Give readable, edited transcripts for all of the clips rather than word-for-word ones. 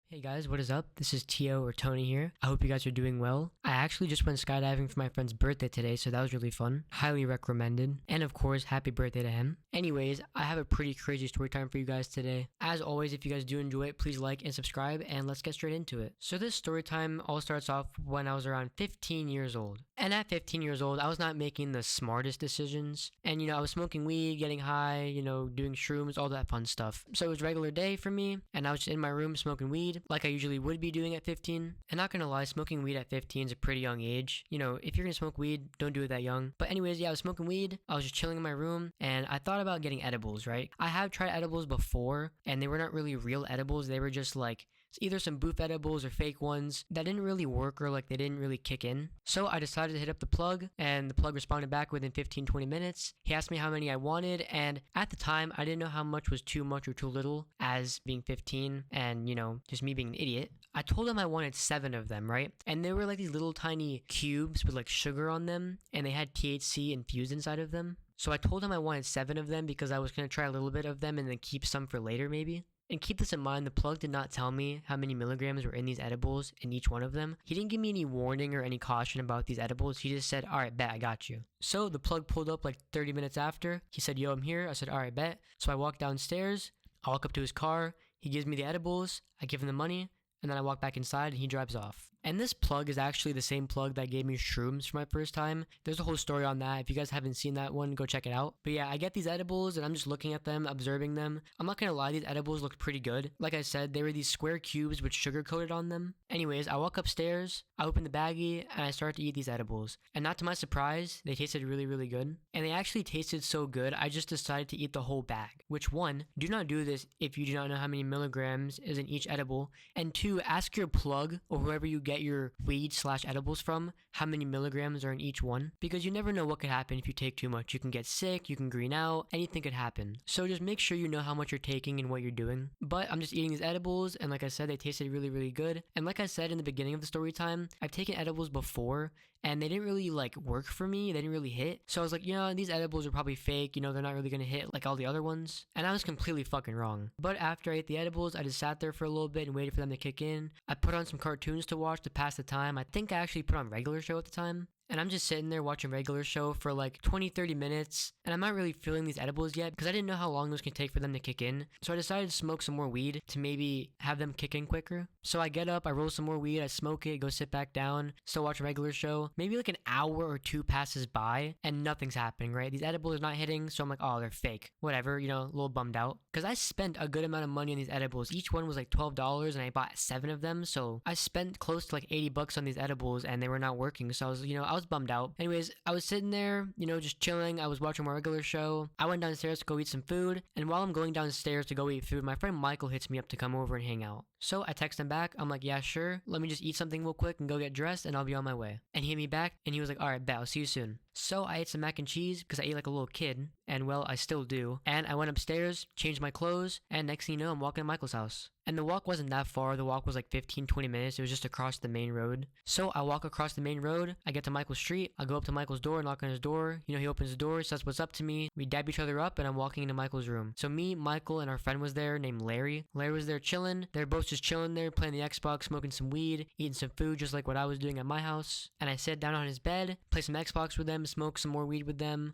Hey guys, what is up? This is Tio or Tony here. I hope you guys are doing well. I actually just went skydiving for my friend's birthday today, so that was really fun. Highly recommended. And of course, happy birthday to him. Anyways, I have a pretty crazy story time for you guys today. As always, if you guys do enjoy it, please like and subscribe, and let's get straight into it. So this story time all starts off when I was around 15 years old. And at 15 years old, I was not making the smartest decisions. And I was smoking weed, getting high, doing shrooms, all that fun stuff. So it was a regular day for me, and I was just in my room smoking weed, like I usually would be doing at 15. And not gonna lie, smoking weed at 15 is a pretty young age. If you're gonna smoke weed, don't do it that young. But anyways, yeah, I was smoking weed, I was just chilling in my room, and I thought about getting edibles, right? I have tried edibles before, and they were not really real edibles. They were just like either some booth edibles or fake ones that didn't really work, or like they didn't really kick in. So I decided to hit up the plug, and the plug responded back within 15-20 minutes. He asked me how many I wanted, and at the time I didn't know how much was too much or too little, as being 15 and just me being an idiot. I told him I wanted 7 of them, right? And they were like these little tiny cubes with like sugar on them, and they had THC infused inside of them. So I told him I wanted 7 of them because I was going to try a little bit of them and then keep some for later maybe. And keep this in mind, the plug did not tell me how many milligrams were in these edibles in each one of them. He didn't give me any warning or any caution about these edibles. He just said, alright, bet, I got you. So the plug pulled up like 30 minutes after. He said, yo, I'm here. I said, alright, bet. So I walked downstairs. I walk up to his car. He gives me the edibles. I give him the money. And then I walk back inside and he drives off. And this plug is actually the same plug that gave me shrooms for my first time. There's a whole story on that. If you guys haven't seen that one, go check it out. But yeah, I get these edibles and I'm just looking at them, observing them. I'm not gonna lie, these edibles looked pretty good. Like I said, they were these square cubes with sugar coated on them. Anyways, I walk upstairs, I open the baggie, and I start to eat these edibles. And not to my surprise, they tasted really, really good. And they actually tasted so good, I just decided to eat the whole bag. Which, 1, do not do this if you do not know how many milligrams is in each edible. And 2, ask your plug or whoever you get your weed/edibles from how many milligrams are in each one, because you never know what could happen if you take too much. You can get sick, you can green out, anything could happen. So just make sure you know how much you're taking and what you're doing. But I'm just eating these edibles, and like I said, they tasted really, really good. And like I said in the beginning of the story time, I've taken edibles before and they didn't really work for me. They didn't really hit. So I was like, these edibles are probably fake, they're not really gonna hit like all the other ones. And I was completely fucking wrong. But after I ate the edibles, I just sat there for a little bit and waited for them to kick in. I put on some cartoons to watch to pass the time. I think I actually put on Regular Show at the time. And I'm just sitting there watching Regular Show for like 20-30 minutes, and I'm not really feeling these edibles yet because I didn't know how long it was going to take for them to kick in. So I decided to smoke some more weed to maybe have them kick in quicker. So I get up, I roll some more weed, I smoke it, go sit back down, still watch Regular Show. Maybe like an hour or 2 passes by and nothing's happening, right? These edibles are not hitting, so I'm like, oh, they're fake. Whatever, a little bummed out. Because I spent a good amount of money on these edibles. Each one was like $12 and I bought 7 of them, so I spent close to like $80 on these edibles and they were not working. So I was bummed out. Anyways, I was sitting there, just chilling. I was watching my Regular Show. I went downstairs to go eat some food, and while I'm going downstairs to go eat food, my friend Michael hits me up to come over and hang out. So I text him back. I'm like, yeah, sure. Let me just eat something real quick and go get dressed and I'll be on my way. And he hit me back and he was like, alright, bet, I'll see you soon. So I ate some mac and cheese because I ate like a little kid, and well, I still do. And I went upstairs, changed my clothes, and next thing you know, I'm walking to Michael's house. And the walk wasn't that far. The walk was like 15-20 minutes. It was just across the main road. So I walk across the main road. I get to Michael's street. I go up to Michael's door, knock on his door. He opens the door, says what's up to me. We dab each other up, and I'm walking into Michael's room. So me, Michael, and our friend was there named Larry. Larry was there chilling. They're both just chilling there, playing the Xbox, smoking some weed, eating some food, just like what I was doing at my house. And I sit down on his bed, play some Xbox with them, smoke some more weed with them,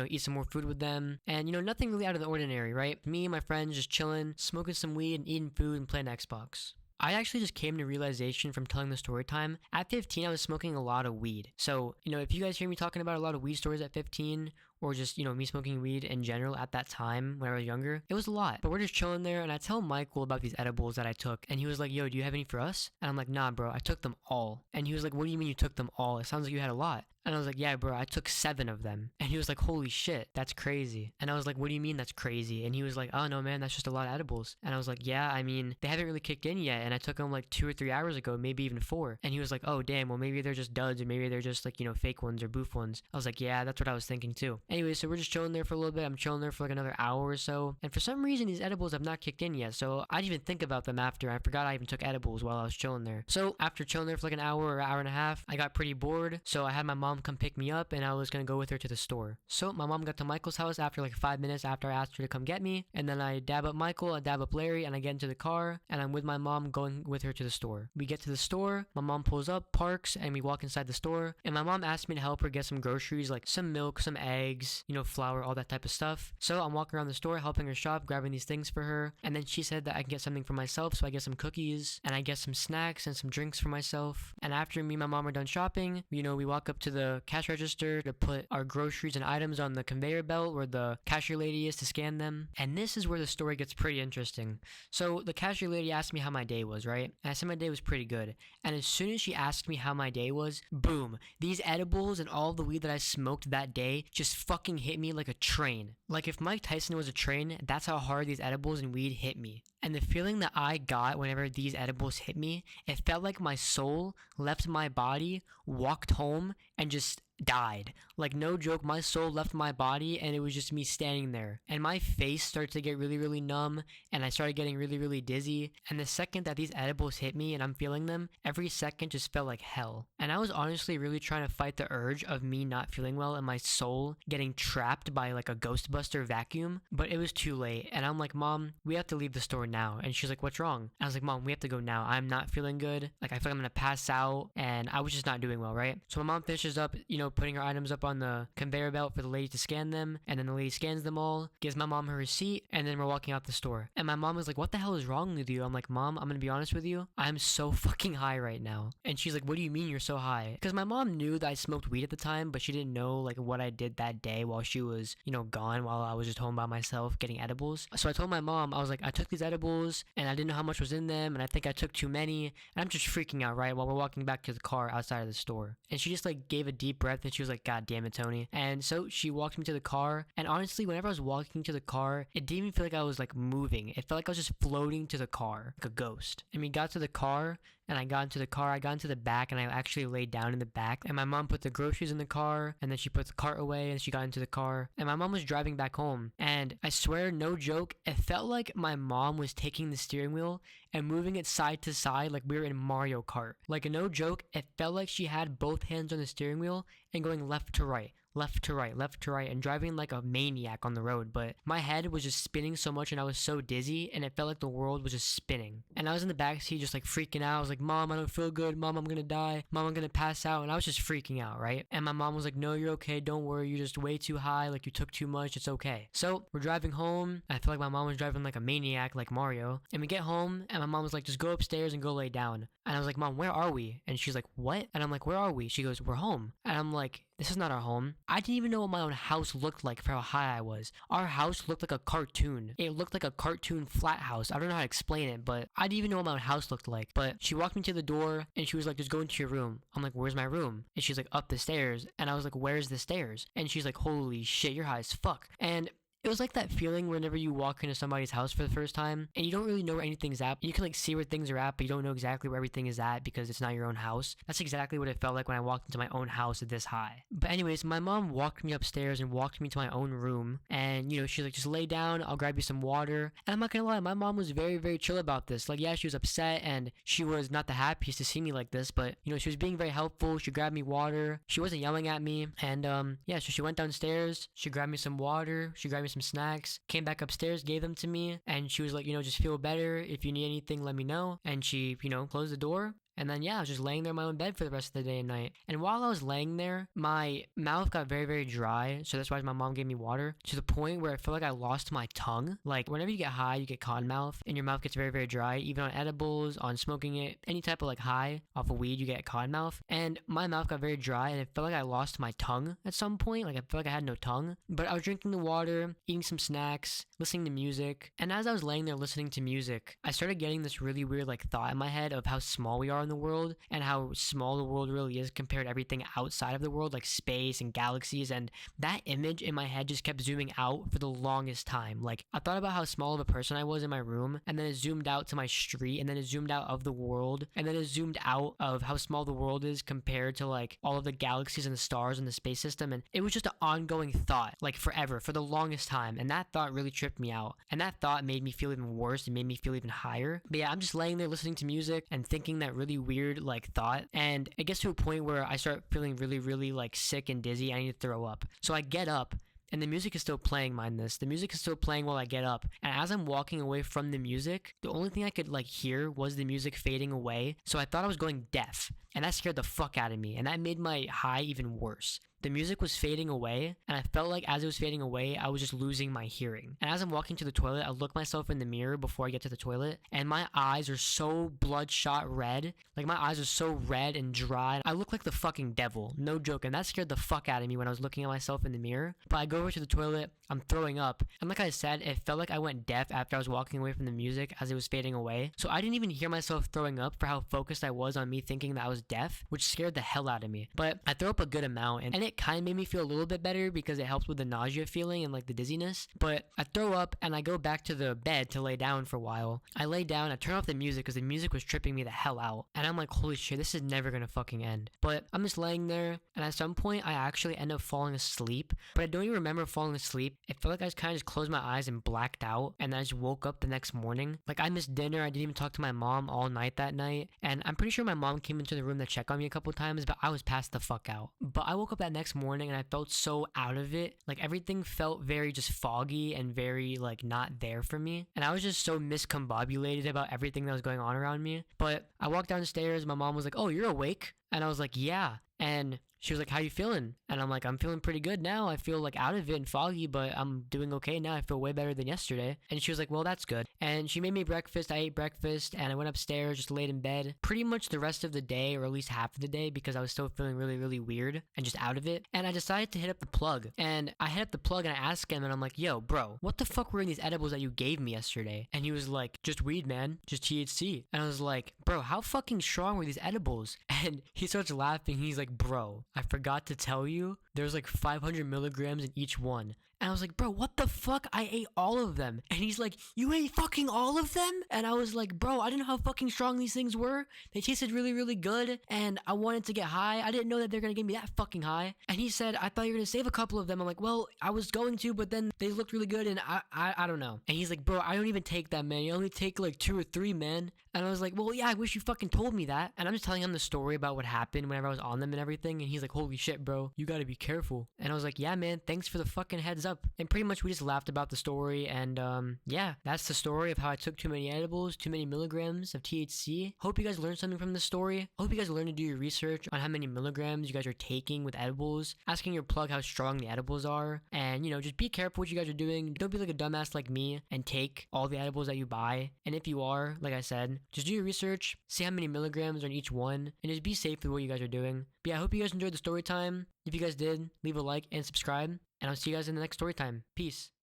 eat some more food with them. And, nothing really out of the ordinary, right? Me and my friends just chilling, smoking some weed and eating food and playing Xbox. I actually just came to realization from telling the story time. At 15, I was smoking a lot of weed. So, if you guys hear me talking about a lot of weed stories at 15, or just, me smoking weed in general at that time when I was younger, it was a lot. But we're just chilling there, and I tell Michael about these edibles that I took, and he was like, yo, do you have any for us? And I'm like, nah, bro, I took them all. And he was like, what do you mean you took them all? It sounds like you had a lot. And I was like, yeah, bro, I took 7 of them. And he was like, holy shit, that's crazy. And I was like, what do you mean that's crazy? And he was like, oh, no, man, that's just a lot of edibles. And I was like, yeah, I mean, they haven't really kicked in yet. And I took them like 2 or 3 hours ago, maybe even 4. And he was like, oh, damn, well, maybe they're just duds, or maybe they're just like, fake ones or boof ones. I was like, yeah, that's what I was thinking too. Anyway, so we're just chilling there for a little bit. I'm chilling there for like another hour or so. And for some reason, these edibles have not kicked in yet. So I didn't even think about them after. I forgot I even took edibles while I was chilling there. So after chilling there for like an hour or hour and a half, I got pretty bored. So I had my mom mom come pick me up and I was gonna go with her to the store. So my mom got to Michael's house after like 5 minutes after I asked her to come get me. And then I dab up Michael, I dab up Larry, and I get into the car and I'm with my mom going with her to the store. We get to the store, my mom pulls up, parks, and we walk inside the store. And my mom asked me to help her get some groceries like some milk, some eggs, flour, all that type of stuff. So I'm walking around the store helping her shop, grabbing these things for her. And then she said that I can get something for myself. So I get some cookies and I get some snacks and some drinks for myself. And after me and my mom are done shopping, we walk up to the cash register to put our groceries and items on the conveyor belt where the cashier lady is to scan them. And this is where the story gets pretty interesting. So the cashier lady asked me how my day was, right? And I said my day was pretty good. And as soon as she asked me how my day was, boom, these edibles and all the weed that I smoked that day just fucking hit me like a train. Like if Mike Tyson was a train, that's how hard these edibles and weed hit me. And the feeling that I got whenever these edibles hit me, it felt like my soul left my body, walked home, and just died. Like no joke, my soul left my body and it was just me standing there. And my face started to get really, really numb and I started getting really, really dizzy. And the second that these edibles hit me and I'm feeling them, every second just felt like hell. And I was honestly really trying to fight the urge of me not feeling well and my soul getting trapped by like a Ghostbuster vacuum, but it was too late. And I'm like, Mom, we have to leave the store now. And she's like, what's wrong? And I was like, Mom, we have to go now. I'm not feeling good. Like I feel like I'm gonna pass out and I was just not doing well, right? So my mom finishes up, putting her items up on the conveyor belt for the lady to scan them, and then the lady scans them all, gives my mom her receipt, and then we're walking out the store. And my mom was like, what the hell is wrong with you? I'm like, Mom, I'm gonna be honest with you, I'm so fucking high right now. And she's like, what do you mean you're so high? Because my mom knew that I smoked weed at the time, but she didn't know like what I did that day while she was, gone, while I was just home by myself getting edibles. So I told my mom, I was like, I took these edibles and I didn't know how much was in them, and I think I took too many, and I'm just freaking out, right, while we're walking back to the car outside of the store. And she just like gave a deep breath and she was like, God damn it, Tony. And so she walked me to the car, and honestly, whenever I was walking to the car, it didn't even feel like I was like moving. It felt like I was just floating to the car like a ghost. And we got to the car, and I got into the car, I got into the back, and I actually laid down in the back. And my mom put the groceries in the car, and then she put the cart away, and she got into the car. And my mom was driving back home. And I swear, no joke, it felt like my mom was taking the steering wheel and moving it side to side like we were in Mario Kart. Like, no joke, it felt like she had both hands on the steering wheel and going left to right, left to right, left to right, and driving like a maniac on the road. But my head was just spinning so much and I was so dizzy and it felt like the world was just spinning. And I was in the backseat just like freaking out. I was like, Mom, I don't feel good. Mom, I'm gonna die. Mom, I'm gonna pass out. And I was just freaking out, right? And my mom was like, no, you're okay. Don't worry. You're just way too high. Like you took too much. It's okay. So we're driving home. I feel like my mom was driving like a maniac, like Mario. And we get home and my mom was like, just go upstairs and go lay down. And I was like, Mom, where are we? And she's like, what? And I'm like, where are we? She goes, we're home. And I'm like, this is not our home. I didn't even know what my own house looked like for how high I was. Our house looked like a cartoon. It looked like a cartoon flat house. I don't know how to explain it, but I didn't even know what my own house looked like. But she walked me to the door and she was like, just go into your room. I'm like, where's my room? And she's like, up the stairs. And I was like, where's the stairs? And she's like, holy shit, you're high as fuck. And it was like that feeling whenever you walk into somebody's house for the first time and you don't really know where anything's at. You can like see where things are at, but you don't know exactly where everything is at because it's not your own house. That's exactly what it felt like when I walked into my own house at this high. But anyways, my mom walked me upstairs and walked me to my own room. And, she's like, just lay down. I'll grab you some water. And I'm not gonna lie, my mom was very, very chill about this. Like, yeah, she was upset and she was not the happiest to see me like this, but, she was being very helpful. She grabbed me water. She wasn't yelling at me. And, yeah, so she went downstairs. She grabbed me some water. She grabbed me some snacks. Came back upstairs, gave them to me, and she was like, just feel better. If you need anything, let me know. And she, closed the door. And then, yeah, I was just laying there in my own bed for the rest of the day and night. And while I was laying there, my mouth got very, very dry. So that's why my mom gave me water, to the point where I feel like I lost my tongue. Like, whenever you get high, you get cotton mouth, and your mouth gets very, very dry. Even on edibles, on smoking it, any type of like high off of weed, you get cotton mouth. And my mouth got very dry, and it felt like I lost my tongue at some point. Like, I felt like I had no tongue. But I was drinking the water, eating some snacks, listening to music. And as I was laying there listening to music, I started getting this really weird like thought in my head of how small we are in the world and how small the world really is compared to everything outside of the world, like space and galaxies. And that image in my head just kept zooming out for the longest time. Like, I thought about how small of a person I was in my room, and then it zoomed out to my street, and then it zoomed out of the world, and then it zoomed out of how small the world is compared to like all of the galaxies and the stars in the space system. And it was just an ongoing thought, like forever, for the longest time. And that thought really tripped me out, and that thought made me feel even worse and made me feel even higher. But yeah, I'm just laying there listening to music and thinking that really really weird like thought, and it gets to a point where I start feeling really, really like sick and dizzy. I need to throw up. So I get up and the music is still playing, mind this. The music is still playing while I get up. And as I'm walking away from the music, the only thing I could like hear was the music fading away. So I thought I was going deaf. And that scared the fuck out of me. And that made my high even worse. The music was fading away, and I felt like as it was fading away, I was just losing my hearing. And as I'm walking to the toilet, I look myself in the mirror before I get to the toilet, and my eyes are so bloodshot red. Like, my eyes are so red and dry. I look like the fucking devil. No joke. And that scared the fuck out of me when I was looking at myself in the mirror. But I go over to the toilet, I'm throwing up. And like I said, it felt like I went deaf after I was walking away from the music as it was fading away. So I didn't even hear myself throwing up for how focused I was on me thinking that I was deaf, which scared the hell out of me. But I throw up a good amount, and it kind of made me feel a little bit better because it helps with the nausea feeling and like the dizziness. But I throw up and I go back to the bed to lay down for a while. I lay down, I turn off the music because the music was tripping me the hell out. And I'm like, holy shit, this is never gonna fucking end. But I'm just laying there, and at some point I actually end up falling asleep. But I don't even remember falling asleep. It felt like I just kind of just closed my eyes and blacked out, and then I just woke up the next morning. Like, I missed dinner. I didn't even talk to my mom all night that night. And I'm pretty sure my mom came into the room to check on me a couple times, but I was passed the fuck out. But I woke up that next morning and I felt so out of it. Like, everything felt very just foggy and very like not there for me. And I was just so miscombobulated about everything that was going on around me. But I walked downstairs, my mom was like, "Oh, you're awake?" And I was like, "Yeah." And she was like, "How you feeling?" And I'm like, "I'm feeling pretty good now. I feel like out of it and foggy, but I'm doing okay now. I feel way better than yesterday." And she was like, "Well, that's good." And she made me breakfast. I ate breakfast and I went upstairs, just laid in bed pretty much the rest of the day, or at least half of the day, because I was still feeling really, really weird and just out of it. And I decided to hit up the plug. And I hit up the plug and I asked him, and I'm like, "Yo, bro, what the fuck were in these edibles that you gave me yesterday?" And he was like, "Just weed, man. Just THC." And I was like, "Bro, how fucking strong were these edibles?" And he starts laughing. He's like, "Bro, I forgot to tell you, there's like 500 milligrams in each one." And I was like, "Bro, what the fuck? I ate all of them." And he's like, "You ate fucking all of them?" And I was like, "Bro, I didn't know how fucking strong these things were. They tasted really, really good. And I wanted to get high. I didn't know that they're going to get me that fucking high." And he said, "I thought you were going to save a couple of them." I'm like, "Well, I was going to, but then they looked really good and I don't know." And he's like, "Bro, I don't even take that, man. You only take like 2 or 3, man." And I was like, "Well, yeah, I wish you fucking told me that." And I'm just telling him the story about what happened whenever I was on them and everything. And he's like, "Holy shit, bro, you got to be careful." And I was like, "Yeah, man, thanks for the fucking heads up." And pretty much we just laughed about the story. And yeah, that's the story of how I took too many edibles, too many milligrams of THC. Hope you guys learned something from the story. Hope you guys learned to do your research on how many milligrams you guys are taking with edibles, asking your plug how strong the edibles are. And, you know, just be careful what you guys are doing. Don't be like a dumbass like me and take all the edibles that you buy. And if you are, like I said, just do your research, see how many milligrams are in each one, and just be safe with what you guys are doing. But yeah, I hope you guys enjoyed the story time. If you guys did, leave a like and subscribe, and I'll see you guys in the next story time. Peace.